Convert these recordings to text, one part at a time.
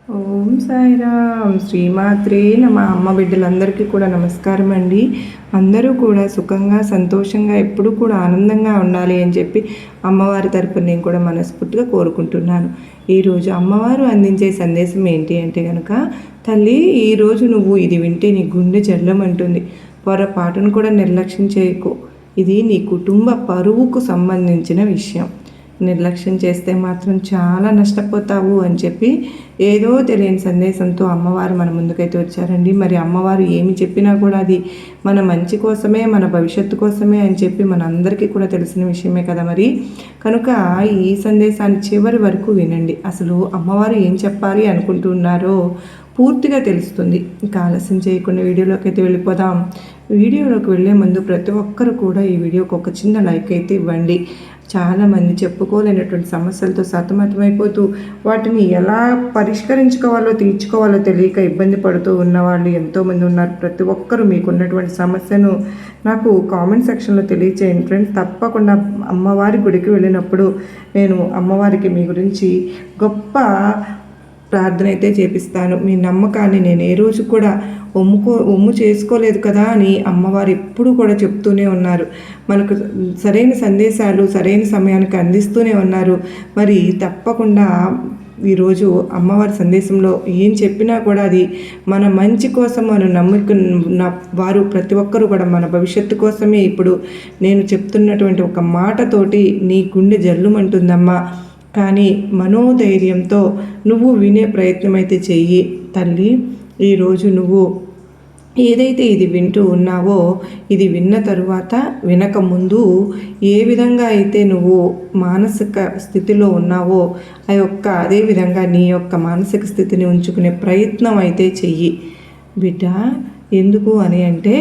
ఓం సాయిరామ్ శ్రీమాత్రే నమ. అమ్మ బిడ్డలందరికీ కూడా నమస్కారం అండి. అందరూ కూడా సుఖంగా సంతోషంగా ఎప్పుడూ కూడా ఆనందంగా ఉండాలి అని చెప్పి అమ్మవారి తరపున నేను కూడా మనస్ఫూర్తిగా కోరుకుంటున్నాను. ఈరోజు అమ్మవారు అందించే సందేశం ఏంటి అంటే కనుక, తల్లి ఈరోజు నువ్వు ఇది వింటే నీ గుండె జల్లమంటుంది. పొరపాటును కూడా నిర్లక్ష్యం చేయకు. ఇది నీ కుటుంబ పరువుకు సంబంధించిన విషయం. నిర్లక్ష్యం చేస్తే మాత్రం చాలా నష్టపోతావు అని చెప్పి ఏదో తెలియని సందేశంతో అమ్మవారు మన ముందుకైతే వచ్చారండి. మరి అమ్మవారు ఏమి చెప్పినా కూడా అది మన మంచి కోసమే, మన భవిష్యత్తు కోసమే అని చెప్పి మన అందరికీ కూడా తెలిసిన విషయమే కదా. మరి కనుక ఈ సందేశాన్ని చివరి వరకు వినండి. అసలు అమ్మవారు ఏం చెప్పాలి అనుకుంటున్నారో పూర్తిగా తెలుస్తుంది. ఇంకా ఆలస్యం చేయకుండా వీడియోలోకి అయితే వెళ్ళిపోదాం. వీడియోలోకి వెళ్ళే ముందు ప్రతి ఒక్కరు కూడా ఈ వీడియోకి ఒక చిన్న లైక్ అయితే ఇవ్వండి. చాలామంది చెప్పుకోలేనటువంటి సమస్యలతో సతమతమైపోతూ వాటిని ఎలా పరిష్కరించుకోవాలో తీర్చుకోవాలో తెలియక ఇబ్బంది పడుతూ ఉన్నవాళ్ళు ఎంతోమంది ఉన్నారు. ప్రతి ఒక్కరూ మీకున్నటువంటి సమస్యను నాకు కామెంట్ సెక్షన్లో తెలియచేయండి ఫ్రెండ్స్. తప్పకుండా అమ్మవారి గుడికి వెళ్ళినప్పుడు నేను అమ్మవారికి మీ గురించి గొప్ప ప్రార్థన అయితే చేపిస్తాను. మీ నమ్మకాన్ని నేను ఏ రోజు కూడా ఒమ్ము చేసుకోలేదు కదా అని అమ్మవారు ఎప్పుడూ కూడా చెప్తూనే ఉన్నారు. మనకు సరైన సందేశాలు సరైన సమయానికి అందిస్తూనే ఉన్నారు. మరి తప్పకుండా ఈరోజు అమ్మవారి సందేశంలో ఏం చెప్పినా కూడా అది మన మంచి కోసం మనం నమ్ముకున్న వారు ప్రతి ఒక్కరూ కూడా మన భవిష్యత్తు కోసమే. ఇప్పుడు నేను చెప్తున్నటువంటి ఒక మాటతోటి నీ గుండె జల్లుమంటుందమ్మా. కానీ మనోధైర్యంతో నువ్వు వినే ప్రయత్నం అయితే చెయ్యి తల్లి. ఈరోజు నువ్వు ఏదైతే ఇది వింటూ ఉన్నావో, ఇది విన్న తరువాత వినక ముందు ఏ విధంగా అయితే నువ్వు మానసిక స్థితిలో ఉన్నావో అదే విధంగా నీ యొక్క మానసిక స్థితిని ఉంచుకునే ప్రయత్నం అయితే చెయ్యి బిడ్డ. ఎందుకు అని అంటే,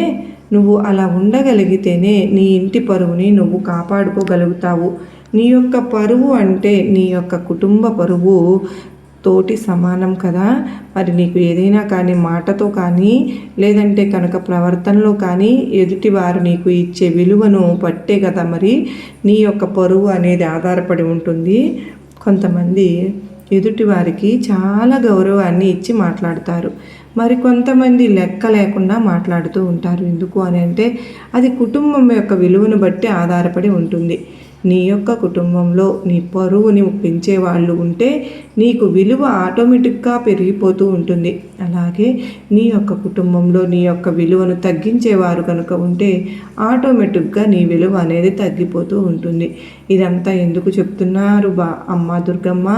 నువ్వు అలా ఉండగలిగితేనే నీ ఇంటి పరువుని నువ్వు కాపాడుకోగలుగుతావు. నీ యొక్క పరువు అంటే నీ యొక్క కుటుంబ పరువు తోటి సమానం కదా. మరి నీకు ఏదైనా కానీ మాటతో కానీ లేదంటే కనుక ప్రవర్తనలో కానీ ఎదుటివారు నీకు ఇచ్చే విలువను పట్టే కదా మరి నీ యొక్క పరువు అనేది ఆధారపడి ఉంటుంది. కొంతమంది ఎదుటివారికి చాలా గౌరవాన్ని ఇచ్చి మాట్లాడతారు. మరి కొంతమంది లెక్క లేకుండా మాట్లాడుతూ ఉంటారు. ఎందుకు అని అంటే అది కుటుంబం యొక్క విలువను బట్టి ఆధారపడి ఉంటుంది. నీ యొక్క కుటుంబంలో నీ పరువుని పెంచే వాళ్ళు ఉంటే నీకు విలువ ఆటోమేటిక్గా పెరిగిపోతూ ఉంటుంది. అలాగే నీ యొక్క కుటుంబంలో నీ యొక్క విలువను తగ్గించేవారు కనుక ఉంటే ఆటోమేటిక్గా నీ విలువ అనేది తగ్గిపోతూ ఉంటుంది. ఇదంతా ఎందుకు చెప్తున్నారు అమ్మ దుర్గమ్మ,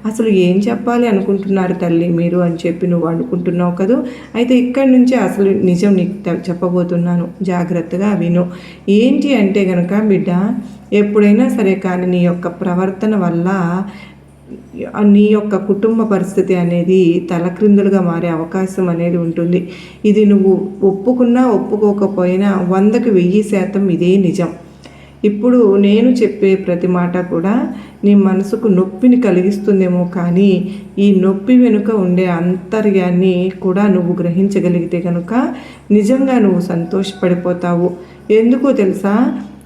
అసలు ఏం చెప్పాలి అనుకుంటున్నారు తల్లి మీరు అని చెప్పి నువ్వు అనుకుంటున్నావు కదా. అయితే ఇక్కడి నుంచే అసలు నిజం నీకు చెప్పబోతున్నాను, జాగ్రత్తగా విను. ఏంటి అంటే కనుక బిడ్డ, ఎప్పుడైనా సరే కానీ నీ యొక్క ప్రవర్తన వల్ల నీ యొక్క కుటుంబ పరిస్థితి అనేది తలక్రిందులుగా మారే అవకాశం అనేది ఉంటుంది. ఇది నువ్వు ఒప్పుకున్నా ఒప్పుకోకపోయినా 100కి 1000% ఇదే నిజం. ఇప్పుడు నేను చెప్పే ప్రతి మాట కూడా నీ మనసుకు నొప్పిని కలిగిస్తుందేమో, కానీ ఈ నొప్పి వెనుక ఉండే అంతర్యాన్ని కూడా నువ్వు గ్రహించగలిగితే కనుక నిజంగా నువ్వు సంతోషపడిపోతావు. ఎందుకో తెలుసా?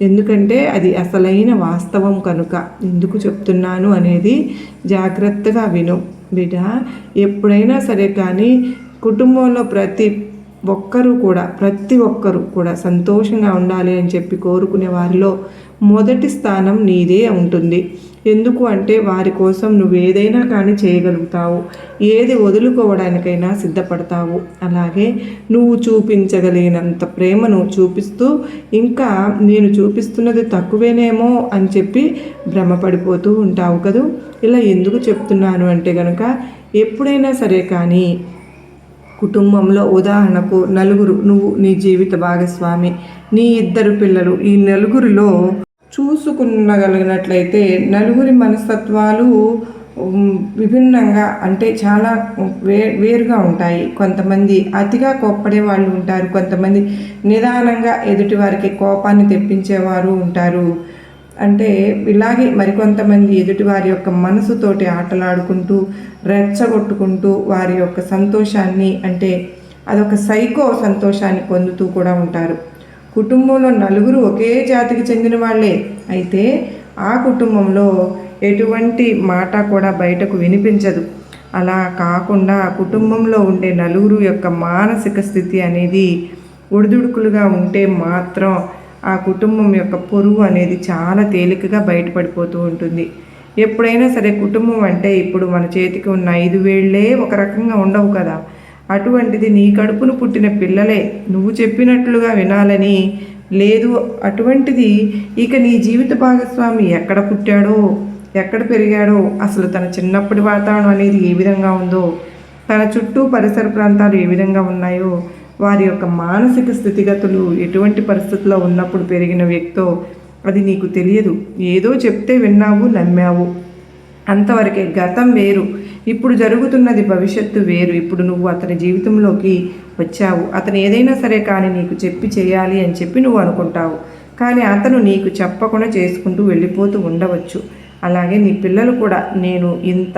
ఎందుకంటే అది అసలైన వాస్తవం కనుక. ఎందుకు చెప్తున్నాను అనేది జాగ్రత్తగా విను బిడ్డ. ఎప్పుడైనా సరే కానీ కుటుంబంలో ప్రతి ఒక్కరూ కూడా సంతోషంగా ఉండాలి అని చెప్పి కోరుకునే వారిలో మొదటి స్థానం నీదే ఉంటుంది. ఎందుకు అంటే వారి కోసం నువ్వు ఏదైనా కానీ చేయగలుగుతావు, ఏది వదులుకోవడానికైనా సిద్ధపడతావు. అలాగే నువ్వు చూపించగలిగినంత ప్రేమను చూపిస్తూ ఇంకా నేను చూపిస్తున్నది తక్కువేనేమో అని చెప్పి భ్రమపడిపోతూ ఉంటావు కదూ. ఇలా ఎందుకు చెప్తున్నాను అంటే కనుక, ఎప్పుడైనా సరే కానీ కుటుంబంలో ఉదాహరణకు నలుగురు, నువ్వు నీ జీవిత భాగస్వామి, నీ 2 పిల్లలు, ఈ నలుగురిలో చూసుకునగలిగినట్లయితే నలుగురి మనస్తత్వాలు విభిన్నంగా అంటే చాలా వేరుగా ఉంటాయి. కొంతమంది అతిగా కోప్పడే వాళ్ళు ఉంటారు, కొంతమంది నిదానంగా ఎదుటి వారికి కోపాన్ని తెప్పించేవారు ఉంటారు. అంటే ఇలాగే మరికొంతమంది ఎదుటివారి యొక్క మనసుతోటి ఆటలాడుకుంటూ రెచ్చగొట్టుకుంటూ వారి యొక్క సంతోషాన్ని, అంటే అదొక సైకో సంతోషాన్ని పొందుతూ కూడా ఉంటారు. కుటుంబంలో నలుగురు ఒకే జాతికి చెందిన వాళ్ళే అయితే ఆ కుటుంబంలో ఎటువంటి మాట కూడా బయటకు వినిపించదు. అలా కాకుండా కుటుంబంలో ఉండే నలుగురు యొక్క మానసిక స్థితి అనేది ఒడిదుడుకులుగా ఉంటే మాత్రం ఆ కుటుంబం యొక్క పొరుగు అనేది చాలా తేలికగా బయటపడిపోతూ ఉంటుంది. ఎప్పుడైనా సరే కుటుంబం అంటే ఇప్పుడు మన చేతికి ఉన్న 5 వేళ్ళే ఒక రకంగా ఉండవు కదా. అటువంటిది నీ కడుపును పుట్టిన పిల్లలే నువ్వు చెప్పినట్లుగా వినాలని లేదు. అటువంటిది ఇక నీ జీవిత భాగస్వామి ఎక్కడ పుట్టాడో, ఎక్కడ పెరిగాడో, అసలు తన చిన్నప్పటి వాతావరణం అనేది ఏ విధంగా ఉందో, తన చుట్టూ పరిసర ప్రాంతాలు ఏ విధంగా ఉన్నాయో, వారి యొక్క మానసిక స్థితిగతులు ఎటువంటి పరిస్థితుల్లో ఉన్నప్పుడు పెరిగిన వ్యక్తో అది నీకు తెలియదు. ఏదో చెప్తే విన్నావు, నమ్మావు, అంతవరకే. గతం వేరు, ఇప్పుడు జరుగుతున్నది భవిష్యత్తు వేరు. ఇప్పుడు నువ్వు అతని జీవితంలోకి వచ్చావు. అతను ఏదైనా సరే కానీ నీకు చెప్పి చేయాలి అని చెప్పి నువ్వు అనుకుంటావు. కానీ అతను నీకు చెప్పకుండా చేసుకుంటూ వెళ్ళిపోతూ ఉండవచ్చు. అలాగే నీ పిల్లలు కూడా నేను ఇంత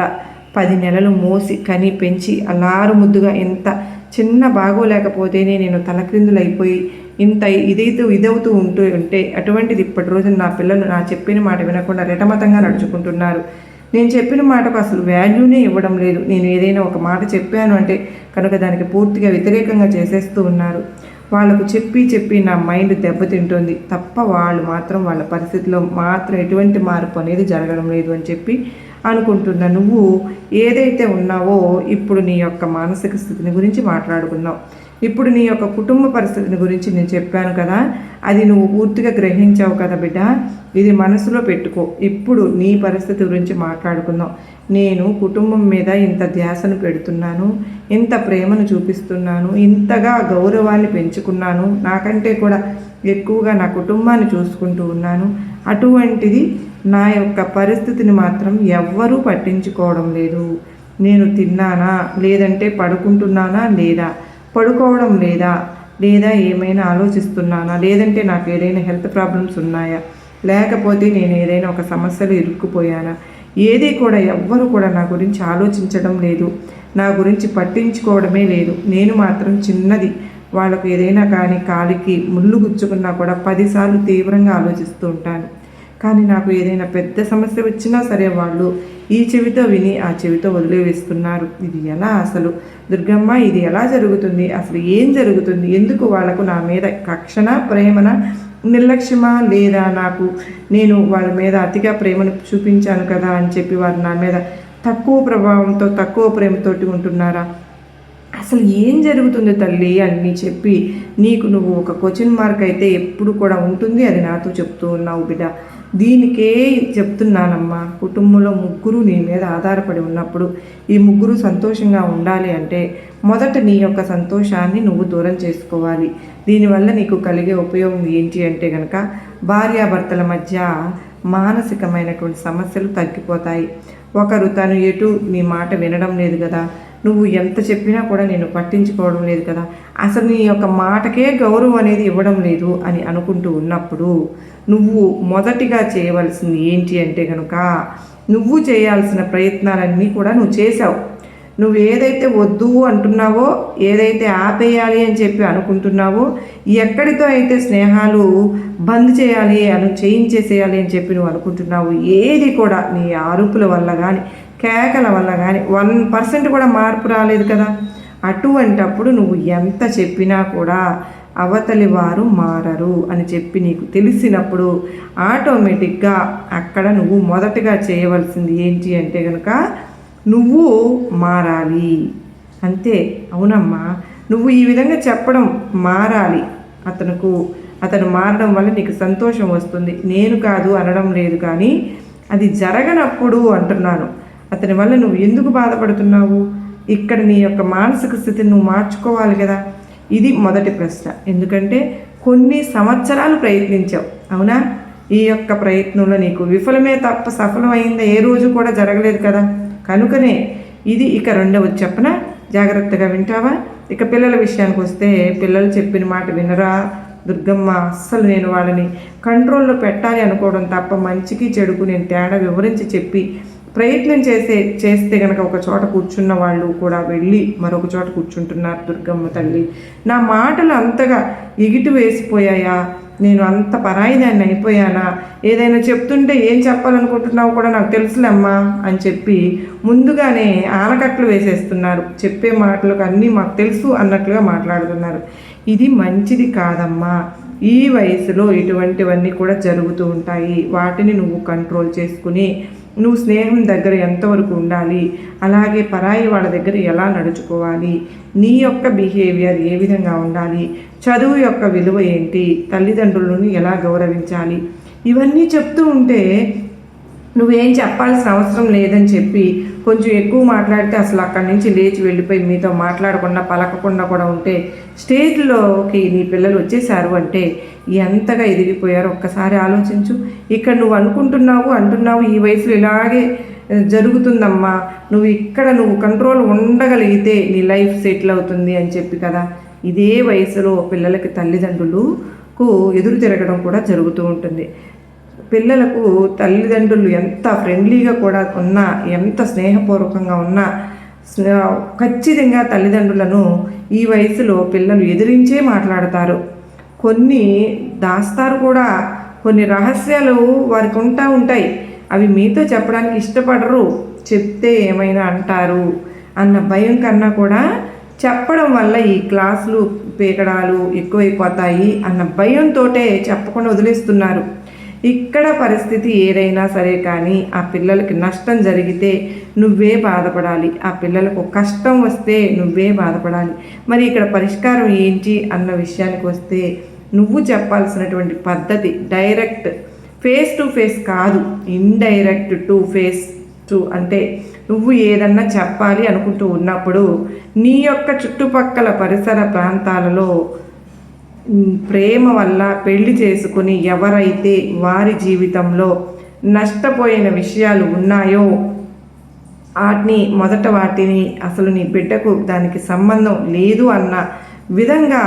10 నెలలు మోసి కని పెంచి అల్లారు ముద్దుగా ఇంత చిన్న బాగోలేకపోతేనే నేను తలక్రిందులైపోయి ఇంత ఇదవుతూ ఉంటే అటువంటిది ఇప్పటి రోజున నా పిల్లలు నా చెప్పిన మాట వినకుండా రెటమతంగా నడుచుకుంటున్నారు. నేను చెప్పిన మాటకు అసలు వాల్యూనే ఇవ్వడం లేదు. నేను ఏదైనా ఒక మాట చెప్పాను అంటే కనుక దానికి పూర్తిగా వ్యతిరేకంగా చేసేస్తూ ఉన్నారు. వాళ్ళకు చెప్పి నా మైండ్ దెబ్బతింటుంది తప్ప వాళ్ళు మాత్రం వాళ్ళ పరిస్థితిలో మాత్రం ఎటువంటి మార్పు అనేది జరగడం లేదు అని చెప్పి అనుకుంటున్నా. నువ్వు ఏదైతే ఉన్నావో ఇప్పుడు నీ యొక్క మానసిక స్థితిని గురించి మాట్లాడుకుందాం. ఇప్పుడు నీ యొక్క కుటుంబ పరిస్థితిని గురించి నేను చెప్పాను కదా, అది నువ్వు పూర్తిగా గ్రహించావు కదా బిడ్డ. ఇది మనసులో పెట్టుకో. ఇప్పుడు నీ పరిస్థితి గురించి మాట్లాడుకుందాం. నేను కుటుంబం మీద ఇంత ధ్యాసను పెడుతున్నాను, ఇంత ప్రేమను చూపిస్తున్నాను, ఇంతగా గౌరవాన్ని పెంచుకున్నాను, నాకంటే కూడా ఎక్కువగా నా కుటుంబాన్ని చూసుకుంటూ ఉన్నాను. అటువంటిది నా యొక్క పరిస్థితిని మాత్రం ఎవ్వరూ పట్టించుకోవడం లేదు. నేను తిన్నానా, లేదంటే పడుకుంటున్నానా, లేదా పడుకోవడం లేదా ఏమైనా ఆలోచిస్తున్నానా, లేదంటే నాకు ఏదైనా హెల్త్ ప్రాబ్లమ్స్ ఉన్నాయా, లేకపోతే నేను ఏదైనా ఒక సమస్యలో ఇరుక్కుపోయానా, ఏది కూడా ఎవ్వరు కూడా నా గురించి ఆలోచించడం లేదు, నా గురించి పట్టించుకోవడమే లేదు. నేను మాత్రం చిన్నది వాళ్ళకు ఏదైనా కానీ కాలికి ముళ్ళు గుచ్చుకున్నా కూడా 10 సార్లు తీవ్రంగా ఆలోచిస్తూ ఉంటాను. కానీ నాకు ఏదైనా పెద్ద సమస్య వచ్చినా సరే వాళ్ళు ఈ చెవితో విని ఆ చెవితో వదిలివేస్తున్నారు. ఇది ఎలా అసలు దుర్గమ్మ, ఇది ఎలా జరుగుతుంది, అసలు ఏం జరుగుతుంది, ఎందుకు వాళ్ళకు నా మీద కక్షణ, ప్రేమన, నిర్లక్ష్యమా, లేదా నేను వాళ్ళ మీద అతిగా ప్రేమను చూపించాను కదా అని చెప్పి వారు నా మీద తక్కువ ప్రభావంతో తక్కువ ప్రేమతోటి ఉంటున్నారా, అసలు ఏం జరుగుతుంది తల్లి అని చెప్పి నువ్వు ఒక క్వశ్చన్ మార్క్ అయితే ఎప్పుడు కూడా ఉంటుంది. అది నాతో చెప్తూ ఉన్నావు బిడ్డ. దీనికే చెప్తున్నానమ్మా, కుటుంబంలో ముగ్గురు నీ మీద ఆధారపడి ఉన్నప్పుడు ఈ ముగ్గురు సంతోషంగా ఉండాలి అంటే మొదట నీ యొక్క సంతోషాన్ని నువ్వు దూరం చేసుకోవాలి. దీనివల్ల నీకు కలిగే ఉపయోగం ఏంటి అంటే కనుక భార్యాభర్తల మధ్య మానసికమైనటువంటి సమస్యలు తగ్గిపోతాయి. ఒకరు తను ఎటు నీ మాట వినడం లేదు కదా, నువ్వు ఎంత చెప్పినా కూడా నేను పట్టించుకోవడం లేదు కదా, అసలు నీ యొక్క మాటకే గౌరవం అనేది ఇవ్వడం లేదు అని అనుకుంటూ ఉన్నప్పుడు నువ్వు మొదటిగా చేయవలసింది ఏంటి అంటే కనుక నువ్వు చేయాల్సిన ప్రయత్నాలన్నీ కూడా నువ్వు చేసావు. నువ్వు ఏదైతే వద్దు అంటున్నావో, ఏదైతే ఆపేయాలి అని చెప్పి అనుకుంటున్నావో, ఎక్కడితో అయితే స్నేహాలు బంద్ చేయాలి చేయించేసేయాలి అని చెప్పి నువ్వు అనుకుంటున్నావు, ఏది కూడా నీ అరుపుల వల్ల కానీ కేకల వల్ల కానీ 1% కూడా మార్పు రాలేదు కదా. అటువంటప్పుడు నువ్వు ఎంత చెప్పినా కూడా అవతలి వారు మారరు అని చెప్పి నీకు తెలిసినప్పుడు ఆటోమేటిక్గా అక్కడ నువ్వు మొదటగా చేయవలసింది ఏంటి అంటే కనుక నువ్వు మారాలి. అంతే. అవునమ్మా, నువ్వు ఈ విధంగా చెప్పడం మారాలి. అతను మారడం వల్ల నీకు సంతోషం వస్తుంది. నేను కాదు అనడం లేదు, కానీ అది జరగనప్పుడు అంటున్నాను. అతని వల్ల నువ్వు ఎందుకు బాధపడుతున్నావు? ఇక్కడ నీ యొక్క మానసిక స్థితిని నువ్వు మార్చుకోవాలి కదా. ఇది మొదటి ప్రశ్న. ఎందుకంటే కొన్ని సంవత్సరాలు ప్రయత్నించావు, అవునా? ఈ యొక్క ప్రయత్నంలో నీకు విఫలమే తప్ప సఫలమైందా ఏ రోజు కూడా జరగలేదు కదా. కనుకనే ఇది ఇక రెండవది చెప్పన, జాగ్రత్తగా వింటావా? ఇక పిల్లల విషయానికి వస్తే, పిల్లలు చెప్పిన మాట వినరా దుర్గమ్మ. అస్సలు నేను వాళ్ళని కంట్రోల్లో పెట్టాలి అనుకోవడం తప్ప మంచికి చెడుకు నేను తేడా వివరించి చెప్పి ప్రయత్నం చేస్తే కనుక ఒక చోట కూర్చున్న వాళ్ళు కూడా వెళ్ళి మరొక చోట కూర్చుంటున్నారు. దుర్గమ్మ తల్లి, నా మాటలు అంతగా ఎగిటి వేసిపోయాయా? నేను అంత పరాయిదాన్ని అయిపోయానా? ఏదైనా చెప్తుంటే ఏం చెప్పాలనుకుంటున్నావు కూడా నాకు తెలుసులేమ్మా అని చెప్పి ముందుగానే ఆనకట్లు వేసేస్తున్నారు. చెప్పే మాటలకు అన్నీ మాకు తెలుసు అన్నట్లుగా మాట్లాడుతున్నారు. ఇది మంచిది కాదమ్మా. ఈ వయసులో ఇటువంటివన్నీ కూడా జరుగుతూ ఉంటాయి. వాటిని నువ్వు కంట్రోల్ చేసుకుని నువ్వు స్నేహం దగ్గర ఎంతవరకు ఉండాలి, అలాగే పరాయి వాళ్ళ దగ్గర ఎలా నడుచుకోవాలి, నీ యొక్క బిహేవియర్ ఏ విధంగా ఉండాలి, చదువు యొక్క విలువ ఏంటి, తల్లిదండ్రులను ఎలా గౌరవించాలి, ఇవన్నీ చెప్తూ ఉంటే నువ్వేం చెప్పాల్సిన అవసరం లేదని చెప్పి కొంచెం ఎక్కువ మాట్లాడితే అసలు అక్కడి నుంచి లేచి వెళ్ళిపోయి మీతో మాట్లాడకుండా పలకకుండా కూడా ఉంటే స్టేజ్లోకి నీ పిల్లలు వచ్చేసారు అంటే ఎంతగా ఎదిగిపోయారో ఒక్కసారి ఆలోచించు. ఇక్కడ నువ్వు అంటున్నావు ఈ వయసులో ఇలాగే జరుగుతుందమ్మా, నువ్వు కంట్రోల్ ఉండగలిగితే నీ లైఫ్ సెటిల్ అవుతుంది అని చెప్పి కదా. ఇదే వయసులో పిల్లలకి తల్లిదండ్రులకు ఎదురు తిరగడం కూడా జరుగుతూ ఉంటుంది. పిల్లలకు తల్లిదండ్రులు ఎంత ఫ్రెండ్లీగా కూడా ఉన్నా, ఎంత స్నేహపూర్వకంగా ఉన్నా ఖచ్చితంగా తల్లిదండ్రులను ఈ వయసులో పిల్లలు ఎదిరించే మాట్లాడతారు. కొన్ని దాస్తారు కూడా, కొన్ని రహస్యాలు వారికి ఉంటాయి. అవి మీతో చెప్పడానికి ఇష్టపడరు. చెప్తే ఏమైనా అంటారు అన్న భయం కన్నా కూడా చెప్పడం వల్ల ఈ క్లాసులు పీకడాలు ఎక్కువైపోతాయి అన్న భయంతో చెప్పకుండా వదిలేస్తున్నారు. ఇక్కడ పరిస్థితి ఏదైనా సరే కానీ ఆ పిల్లలకి నష్టం జరిగితే నువ్వే బాధపడాలి, ఆ పిల్లలకు కష్టం వస్తే నువ్వే బాధపడాలి. మరి ఇక్కడ పరిష్కారం ఏంటి అన్న విషయానికి వస్తే నువ్వు చెప్పాల్సినటువంటి పద్ధతి డైరెక్ట్ ఫేస్ టు ఫేస్ కాదు, ఇండైరెక్ట్ టు ఫేస్ టు. అంటే నువ్వు ఏదన్నా చెప్పాలి అనుకుంటూ ఉన్నప్పుడు నీ యొక్క చుట్టుపక్కల పరిసర ప్రాంతాలలో ప్రేమ వల్ల పెళ్లి చేసుకుని ఎవరైతే వారి జీవితంలో నష్టపోయిన విషయాలు ఉన్నాయో వాటిని అసలు నీ బిడ్డకు దానికి సంబంధం లేదు అన్న విధంగా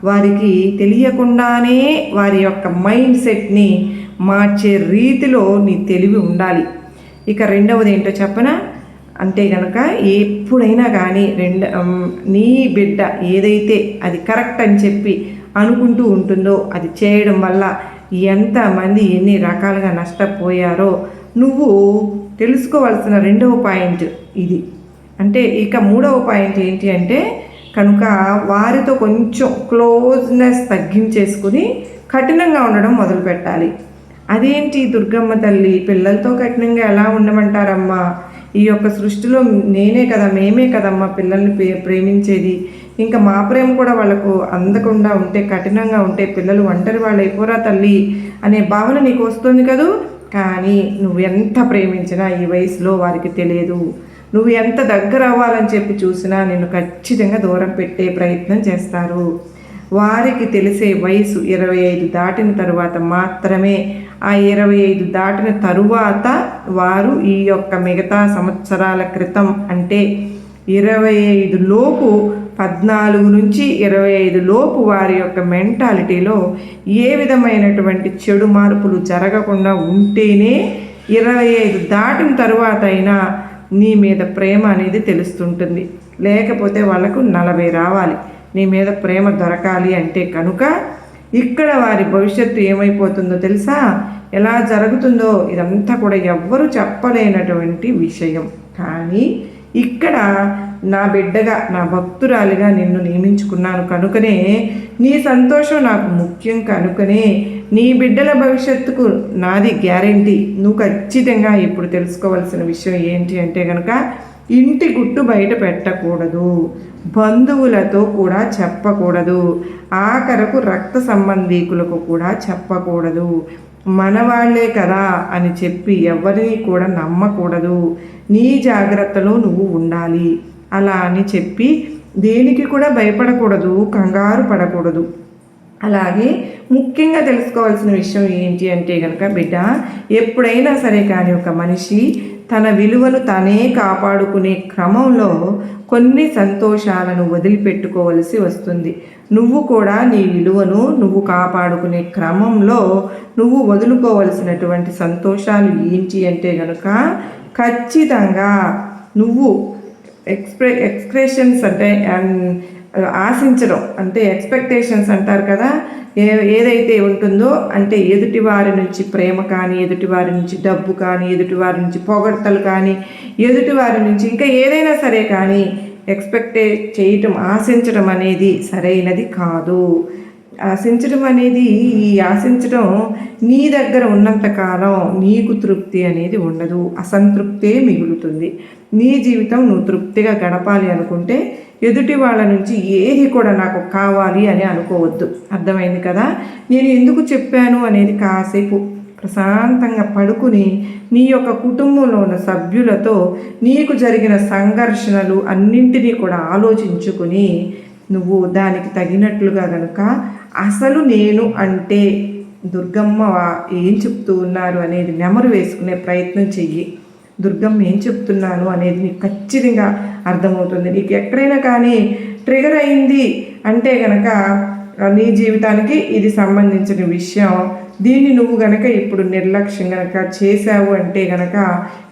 వారికి తెలియకుండానే వారి యొక్క మైండ్ సెట్ని మార్చే రీతిలో నీ తెలివి ఉండాలి. ఇక రెండవది ఏంటో చెప్పనా అంటే కనుక ఎప్పుడైనా కానీ నీ బిడ్డ ఏదైతే అది కరెక్ట్ అని చెప్పి అనుకుంటూ ఉంటుందో అది చేయడం వల్ల ఎంతమంది ఎన్ని రకాలుగా నష్టపోయారో నువ్వు తెలుసుకోవాల్సిన రెండవ పాయింట్ ఇది. అంటే ఇక మూడవ పాయింట్ ఏంటి అంటే కనుక వారితో కొంచెం క్లోజ్నెస్ తగ్గించేసుకుని కఠినంగా ఉండడం మొదలు పెట్టాలి. అదేంటి దుర్గమ్మ తల్లి, పిల్లలతో కఠినంగా ఎలా ఉండమంటారమ్మా? ఈ యొక్క సృష్టిలో మేమే కదమ్మా పిల్లల్ని ప్రేమించేది. ఇంకా మా ప్రేమ కూడా వాళ్ళకు అందకుండా ఉంటే, కఠినంగా ఉంటే పిల్లలు ఒంటరి వాళ్ళు అయిపోరా తల్లి అనే భావన నీకు వస్తుంది కదూ. కానీ నువ్వు ఎంత ప్రేమించినా ఈ వయసులో వారికి తెలియదు. నువ్వు ఎంత దగ్గర అవ్వాలని చెప్పి చూసినా నిన్ను ఖచ్చితంగా దూరం పెట్టే ప్రయత్నం చేస్తారు. వారికి తెలిసే వయసు 25 దాటిన తరువాత మాత్రమే. ఆ 25 దాటిన తరువాత వారు ఈ యొక్క మిగతా సంవత్సరాల క్రితం అంటే 25 లోపు 14 నుంచి 25 లోపు వారి యొక్క మెంటాలిటీలో ఏ విధమైనటువంటి చెడు మార్పులు జరగకుండా ఉంటేనే 25 దాటిన తరువాత అయినా నీ మీద ప్రేమ అనేది తెలుస్తుంటుంది. లేకపోతే వాళ్ళకు 40 రావాలి నీ మీద ప్రేమ దొరకాలి అంటే కనుక ఇక్కడ వారి భవిష్యత్తు ఏమైపోతుందో తెలుసా? ఎలా జరుగుతుందో ఇదంతా కూడా ఎవ్వరూ చెప్పలేనటువంటి విషయం. కానీ ఇక్కడ నా బిడ్డగా, నా భక్తురాలిగా నిన్ను నియమించుకున్నాను కనుకనే, నీ సంతోషం నాకు ముఖ్యం కనుకనే నీ బిడ్డల భవిష్యత్తుకు నాది గ్యారెంటీ. నువ్వు ఖచ్చితంగా ఇప్పుడు తెలుసుకోవాల్సిన విషయం ఏంటి అంటే కనుక ఇంటి గుట్టు బయట పెట్టకూడదు, బంధువులతో కూడా చెప్పకూడదు, ఆఖరకు రక్త సంబంధీకులకు కూడా చెప్పకూడదు. మనవాళ్లే కదా అని చెప్పి ఎవరిని కూడా నమ్మకూడదు. నీ జాగ్రత్తలో నువ్వు ఉండాలి. అలా అని చెప్పి దేనికి కూడా భయపడకూడదు, కంగారు పడకూడదు. అలాగే ముఖ్యంగా తెలుసుకోవాల్సిన విషయం ఏంటి అంటే కనుక బిడ్డ, ఎప్పుడైనా సరే కానీ ఒక మనిషి తన విలువను తానే కాపాడుకునే క్రమంలో కొన్ని సంతోషాలను వదిలిపెట్టుకోవలసి వస్తుంది. నువ్వు కూడా నీ విలువను నువ్వు కాపాడుకునే క్రమంలో నువ్వు వదులుకోవలసినటువంటి సంతోషాలు ఏంటి అంటే కనుక ఖచ్చితంగా నువ్వు ఎక్స్ప్రెషన్స్ అంటే ఆశించడం అంటే ఎక్స్పెక్టేషన్స్ అంటారు కదా, ఏదైతే ఉంటుందో అంటే ఎదుటి వారి నుంచి ప్రేమ కానీ, ఎదుటి వారి నుంచి డబ్బు కానీ, ఎదుటి వారి నుంచి పొగడ్తలు కానీ, ఎదుటి వారి నుంచి ఇంకా ఏదైనా సరే కానీ చేయటం ఆశించడం అనేది సరైనది కాదు. ఆశించడం అనేది ఆశించడం నీ దగ్గర ఉన్నంతకాలం నీకు తృప్తి అనేది ఉండదు, అసంతృప్తే మిగులుతుంది. నీ జీవితం నువ్వు తృప్తిగా గడపాలి అనుకుంటే ఎదుటి వాళ్ళ నుంచి ఏది కూడా నాకు కావాలి అని అనుకోవద్దు. అర్థమైంది కదా? నేను ఎందుకు చెప్పాను అనేది కాసేపు ప్రశాంతంగా పడుకుని నీ యొక్క కుటుంబంలో ఉన్న సభ్యులతో నీకు జరిగిన సంఘర్షణలు అన్నింటినీ కూడా ఆలోచించుకుని నువ్వు దానికి తగినట్లుగా కనుక అసలు నేను అంటే దుర్గమ్మ ఏం చెప్తూ ఉన్నారు అనేది నెమరు వేసుకునే ప్రయత్నం చెయ్యి. దుర్గమ్మ ఏం చెప్తున్నాను అనేది నీకు ఖచ్చితంగా అర్థమవుతుంది. నీకు ఎక్కడైనా కానీ ట్రిగర్ అయింది అంటే కనుక నీ జీవితానికి ఇది సంబంధించిన విషయం, దీన్ని నువ్వు గనక ఇప్పుడు నిర్లక్ష్యం గనక చేశావు అంటే గనక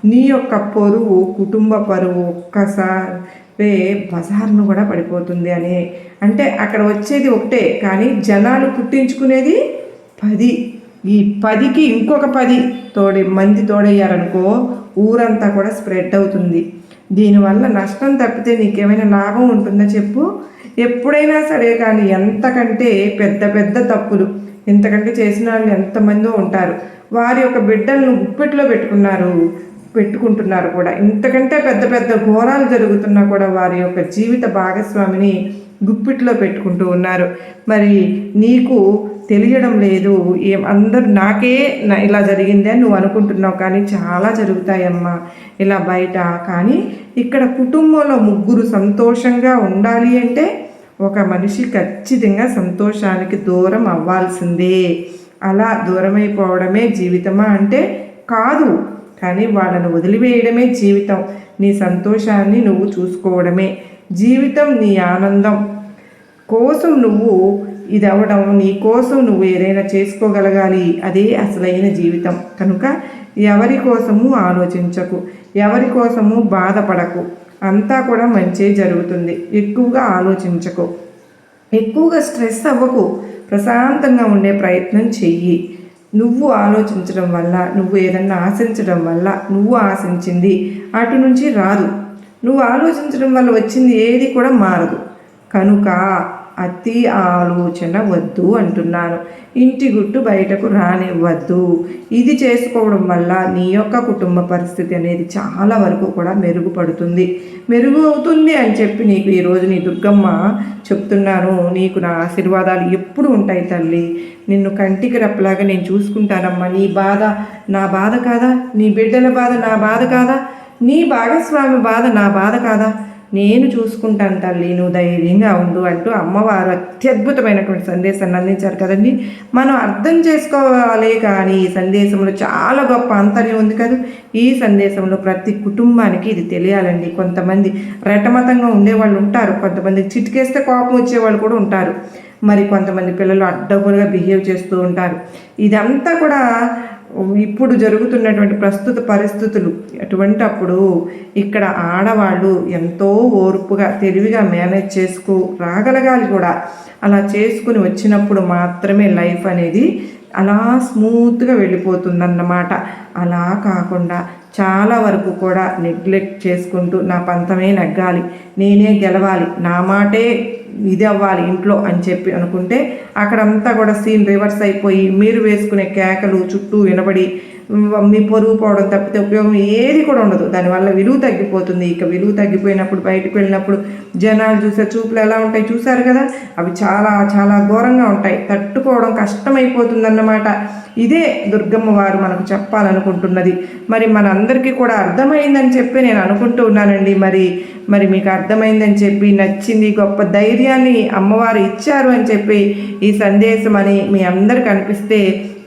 నీ యొక్క పరువు, కుటుంబ పరువు ఒక్కసారి బజార్ను కూడా పడిపోతుంది అని. అంటే అక్కడ వచ్చేది ఒకటే కానీ జనాలు పుట్టించుకునేది 10. ఈ 10కి ఇంకొక 10 మంది తోడయ్యారనుకో ఊరంతా కూడా స్ప్రెడ్ అవుతుంది. దీనివల్ల నష్టం తప్పితే నీకేమైనా లాభం ఉంటుందో చెప్పు? ఎప్పుడైనా సరే కానీ ఎంతకంటే పెద్ద పెద్ద తప్పులు ఇంతకంటే చేసిన వాళ్ళు ఎంతమందో ఉంటారు. వారి యొక్క బిడ్డలను గుప్పెట్లో పెట్టుకుంటున్నారు కూడా. ఇంతకంటే పెద్ద పెద్ద ఘోరాలు జరుగుతున్నా కూడా వారి యొక్క జీవిత భాగస్వామిని గుప్పిట్లో పెట్టుకుంటూ ఉన్నారు. మరి నీకు తెలియడం లేదు. అందరూ నాకే ఇలా జరిగింది అని నువ్వు అనుకుంటున్నావు కానీ చాలా జరుగుతాయమ్మా ఇలా బయట. కానీ ఇక్కడ కుటుంబంలో ముగ్గురు సంతోషంగా ఉండాలి అంటే ఒక మనిషి ఖచ్చితంగా సంతోషానికి దూరం అవ్వాల్సిందే. అలా దూరమైపోవడమే జీవితమా అంటే కాదు, కానీ వాళ్ళను వదిలివేయడమే జీవితం. నీ సంతోషాన్ని నువ్వు చూసుకోవడమే జీవితం. నీ ఆనందం కోసం నువ్వు ఇది అవ్వడం, నీ కోసం నువ్వు ఏదైనా చేసుకోగలగాలి, అదే అసలైన జీవితం. కనుక ఎవరి కోసము ఆలోచించకు, ఎవరి కోసము బాధపడకు, అంతా కూడా మంచి జరుగుతుంది. ఎక్కువగా ఆలోచించకు, ఎక్కువగా స్ట్రెస్ అవ్వకు, ప్రశాంతంగా ఉండే ప్రయత్నం చెయ్యి. నువ్వు ఆలోచించడం వల్ల, నువ్వు ఏదన్నా ఆశించడం వల్ల నువ్వు ఆశించింది అటు నుంచి రాదు. నువ్వు ఆలోచించడం వల్ల వచ్చింది ఏది కూడా మారదు. కనుక అతి ఆలోచన వద్దు అంటున్నాను. ఇంటి గుట్టు బయటకు రానివ్వద్దు. ఇది చేసుకోవడం వల్ల నీ యొక్క కుటుంబ పరిస్థితి అనేది చాలా వరకు కూడా మెరుగు అవుతుంది అని చెప్పి నీకు ఈరోజు నీ దుర్గమ్మ చెప్తున్నాను. నీకు నా ఆశీర్వాదాలు ఎప్పుడు ఉంటాయి తల్లి. నిన్ను కంటికి రెప్పలాగా నేను చూసుకుంటానమ్మా. నీ బాధ నా బాధ కాదా? నీ బిడ్డల బాధ నా బాధ కాదా? నీ భాగస్వామి బాధ నా బాధ కాదా? నేను చూసుకుంటాను తల్లి, నువ్వు ధైర్యంగా ఉండు అంటూ అమ్మవారు అత్యద్భుతమైనటువంటి సందేశాన్ని అందించారు కదండి. మనం అర్థం చేసుకోవాలి, కానీ ఈ సందేశంలో చాలా గొప్ప అంతర్యం ఉంది కదా. ఈ సందేశంలో ప్రతి కుటుంబానికి ఇది తెలియాలండి. కొంతమంది రెటమతంగా ఉండేవాళ్ళు ఉంటారు, కొంతమంది చిటికేస్తే కోపం వచ్చేవాళ్ళు కూడా ఉంటారు, మరి కొంతమంది పిల్లలు అడ్డగోలుగా బిహేవ్ చేస్తూ ఉంటారు. ఇదంతా కూడా ఇప్పుడు జరుగుతున్నటువంటి ప్రస్తుత పరిస్థితులు. అప్పుడు ఇక్కడ ఆడవాళ్ళు ఎంతో ఓర్పుగా తెలివిగా మేనేజ్ రాగలగాలి కూడా. అలా చేసుకుని వచ్చినప్పుడు మాత్రమే లైఫ్ అనేది అలా స్మూత్గా వెళ్ళిపోతుందన్నమాట. అలా కాకుండా చాలా వరకు కూడా నెగ్లెక్ట్ చేసుకుంటూ నా పంతమే నెగ్గాలి, నేనే గెలవాలి, నా మాటే ఇది అవ్వాలి ఇంట్లో అని చెప్పి అనుకుంటే అక్కడంతా కూడా సీన్ రివర్స్ అయిపోయి మీరు వేసుకునే కేకలు చుట్టూ వినబడి మీ పొరుగు పోవడం తప్పితే ఉపయోగం ఏది కూడా ఉండదు. దానివల్ల విలువ తగ్గిపోతుంది. ఇక విలువ తగ్గిపోయినప్పుడు బయటకు వెళ్ళినప్పుడు జనాలు చూసే చూపులు ఎలా ఉంటాయి చూసారు కదా, అవి చాలా చాలా ఘోరంగా ఉంటాయి. తట్టుకోవడం కష్టమైపోతుందన్నమాట. ఇదే దుర్గమ్మ వారు మనకు చెప్పాలనుకుంటున్నది. మరి మనందరికీ కూడా అర్థమైందని చెప్పి నేను అనుకుంటూ ఉన్నానండి. మరి మీకు అర్థమైందని చెప్పి నచ్చింది, గొప్ప ధైర్యాన్ని అమ్మవారు ఇచ్చారు అని చెప్పి ఈ సందేశం అని మీ అందరికి అనిపిస్తే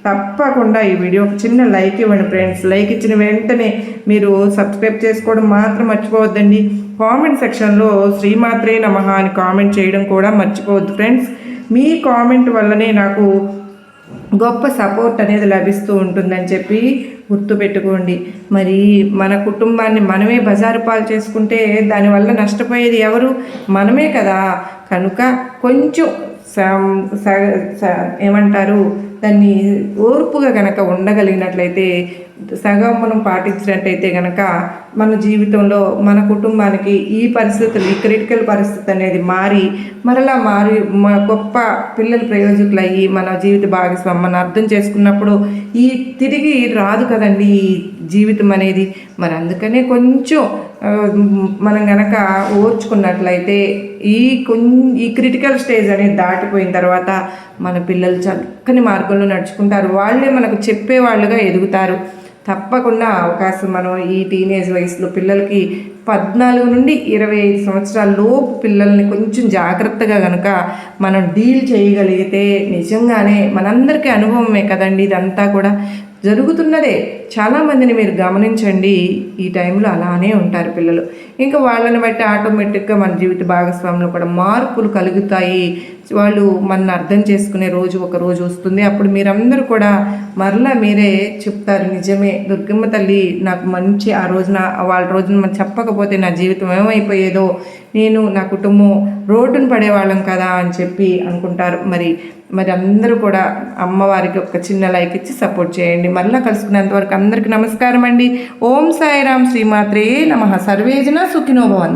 తప్పకుండా ఈ వీడియోకి చిన్న లైక్ ఇవ్వండి ఫ్రెండ్స్. లైక్ ఇచ్చిన వెంటనే మీరు సబ్స్క్రైబ్ చేసుకోవడం మాత్రం మర్చిపోవద్దండి. కామెంట్ సెక్షన్లో శ్రీమాత్రే నమః అని కామెంట్ చేయడం కూడా మర్చిపోవద్దు ఫ్రెండ్స్. మీ కామెంట్ వల్లనే నాకు గొప్ప సపోర్ట్ అనేది లభిస్తూ ఉంటుందని చెప్పి గుర్తుపెట్టుకోండి. మరి మన కుటుంబాన్ని మనమే బజారు పాలు చేసుకుంటే దానివల్ల నష్టపోయేది ఎవరు? మనమే కదా. కనుక కొంచెం ఏమంటారు దాన్ని ఓర్పుగా గనక ఉండగలిగినట్లయితే, సగం మనం పాటించినట్టయితే గనక మన జీవితంలో మన కుటుంబానికి ఈ పరిస్థితులు, ఈ క్రిటికల్ పరిస్థితి అనేది మరలా గొప్ప పిల్లలు ప్రయోజకులయ్యి మన జీవిత భాగస్వామి మనం అర్థం చేసుకున్నప్పుడు ఈ తిరిగి రాదు కదండి ఈ జీవితం అనేది. మరి అందుకనే కొంచెం మనం గనక ఓర్చుకున్నట్లయితే ఈ క్రిటికల్ స్టేజ్ అనేది దాటిపోయిన తర్వాత మన పిల్లలు చక్కని మార్గంలో నడుచుకుంటారు. వాళ్ళే మనకు చెప్పేవాళ్ళుగా ఎదుగుతారు. తప్పకుండా అవకాశం మనం ఈ టీనేజ్ వయసులో పిల్లలకి 14 నుండి 25 సంవత్సరాల లోపు పిల్లల్ని కొంచెం జాగ్రత్తగా కనుక మనం డీల్ చేయగలిగితే నిజంగానే మనందరికీ అనుభవమే కదండి ఇదంతా కూడా జరుగుతున్నదే. చాలామందిని మీరు గమనించండి, ఈ టైంలో అలానే ఉంటారు పిల్లలు. ఇంకా వాళ్ళని బట్టి ఆటోమేటిక్గా మన జీవిత భాగస్వామిలో కూడా మార్పులు కలుగుతాయి. వాళ్ళు మన అర్థం చేసుకునే రోజు ఒక రోజు వస్తుంది. అప్పుడు మీరందరూ కూడా మరలా మీరే చెప్తారు, నిజమే దుర్గమ్మ తల్లి నాకు మంచి ఆ రోజున వాళ్ళ రోజున మనం చెప్పకపోతే నా జీవితం ఏమైపోయేదో, నేను నా కుటుంబం రోడ్డున పడేవాళ్ళం కదా అని చెప్పి అనుకుంటారు. మరి అందరూ కూడా అమ్మవారికి ఒక చిన్న లైక్ ఇచ్చి సపోర్ట్ చేయండి. మళ్ళీ కలుసుకునేంతవరకు అందరికీ నమస్కారం అండి. ఓం సాయిరాం. శ్రీమాత్రే నమః. సర్వేజన సుఖినో భవంతు.